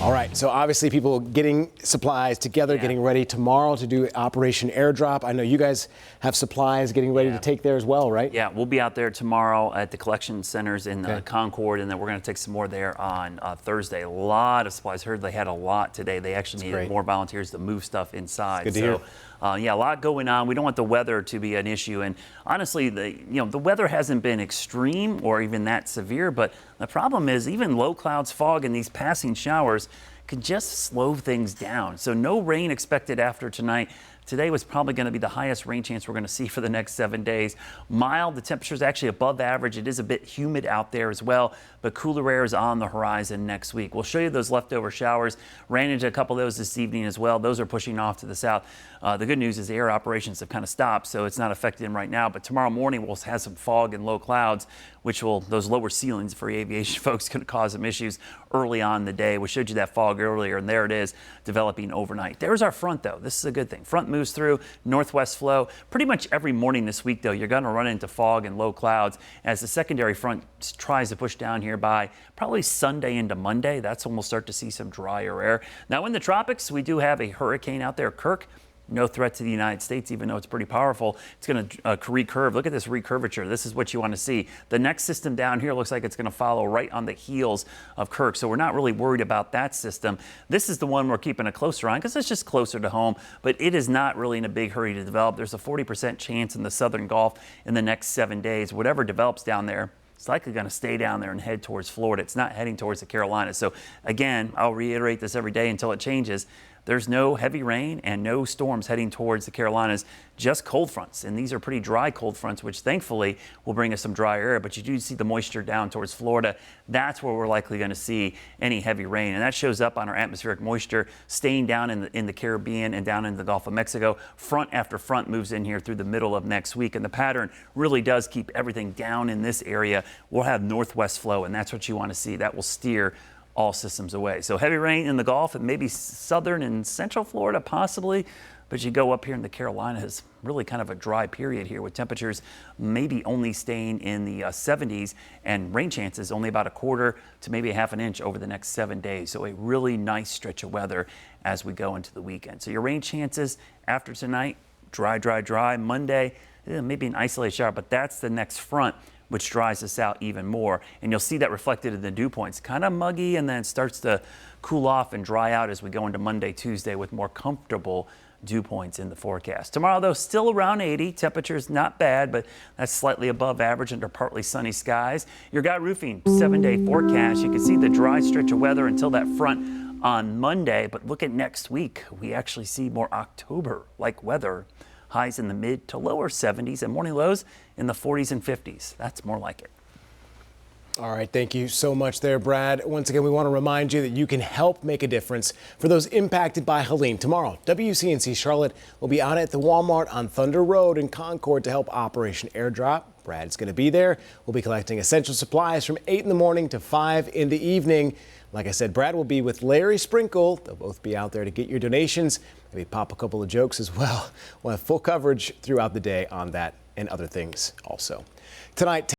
All right, so obviously people getting supplies together, getting ready tomorrow to do Operation Airdrop. I know you guys have supplies getting ready to take there as well, right? Yeah, we'll be out there tomorrow at the collection centers in Concord, and then we're going to take some more there on Thursday. A lot of supplies. Heard they had a lot today. They actually needed more volunteers to move stuff inside. Good to hear. Yeah, a lot going on. We don't want the weather to be an issue, and honestly, the weather hasn't been extreme or even that severe. But the problem is, even low clouds, fog, and these passing showers could just slow things down. So no rain expected after tonight. Today was probably going to be the highest rain chance we're going to see for the next 7 days. Mild, the temperature is actually above average. It is a bit humid out there as well, but cooler air is on the horizon next week. We'll show you those leftover showers. Ran into a couple of those this evening as well. Those are pushing off to the south. The good news is the air operations have kind of stopped, so it's not affecting them right now. But tomorrow morning we'll have some fog and low clouds, which will, those lower ceilings for aviation folks, going to cause some issues early on in the day. We showed you that fog earlier, and there it is developing overnight. There's our front, though. This is a good thing. Front moves through, northwest flow. Pretty much every morning this week, though, you're going to run into fog and low clouds as the secondary front tries to push down here by probably Sunday into Monday. That's when we'll start to see some drier air. Now, in the tropics, we do have a hurricane out there, Kirk. No threat to the United States, even though it's pretty powerful. It's going to recurve. Look at this recurvature. This is what you want to see. The next system down here looks like it's going to follow right on the heels of Kirk, so we're not really worried about that system. This is the one we're keeping a closer eye on because it's just closer to home, but it is not really in a big hurry to develop. There's a 40% chance in the southern Gulf in the next 7 days. Whatever develops down there, it's likely going to stay down there and head towards Florida. It's not heading towards the Carolinas. So again, I'll reiterate this every day until it changes. There's no heavy rain and no storms heading towards the Carolinas, just cold fronts. And these are pretty dry cold fronts, which thankfully will bring us some drier air. But you do see the moisture down towards Florida. That's where we're likely going to see any heavy rain. And that shows up on our atmospheric moisture staying down in the Caribbean and down in the Gulf of Mexico. Front after front moves in here through the middle of next week. And the pattern really does keep everything down in this area. We'll have northwest flow, and that's what you want to see. That will steer all systems away. So heavy rain in the Gulf and maybe southern and central Florida possibly, but you go up here in the Carolinas, really kind of a dry period here with temperatures maybe only staying in the 70s and rain chances only about a quarter to maybe a half an inch over the next 7 days. So a really nice stretch of weather as we go into the weekend. So your rain chances after tonight, dry, dry, dry. Monday, maybe an isolated shower, but that's the next front, which dries us out even more. And you'll see that reflected in the dew points. Kind of muggy, and then it starts to cool off and dry out as we go into Monday, Tuesday with more comfortable dew points in the forecast. Tomorrow, though, still around 80. Temperatures not bad, but that's slightly above average under partly sunny skies. Your Guy Roofing 7-day forecast, you can see the dry stretch of weather until that front on Monday. But look at next week. We actually see more October-like weather. Highs in the mid to lower 70s and morning lows in the 40s and 50s. That's more like it. All right, thank you so much there, Brad. Once again, we want to remind you that you can help make a difference for those impacted by Helene. Tomorrow, WCNC Charlotte will be out at the Walmart on Thunder Road in Concord to help Operation Airdrop. Brad's going to be there. We'll be collecting essential supplies from 8 in the morning to 5 in the evening. Like I said, Brad will be with Larry Sprinkle. They'll both be out there to get your donations. Maybe pop a couple of jokes as well. We'll have full coverage throughout the day on that and other things also. Tonight,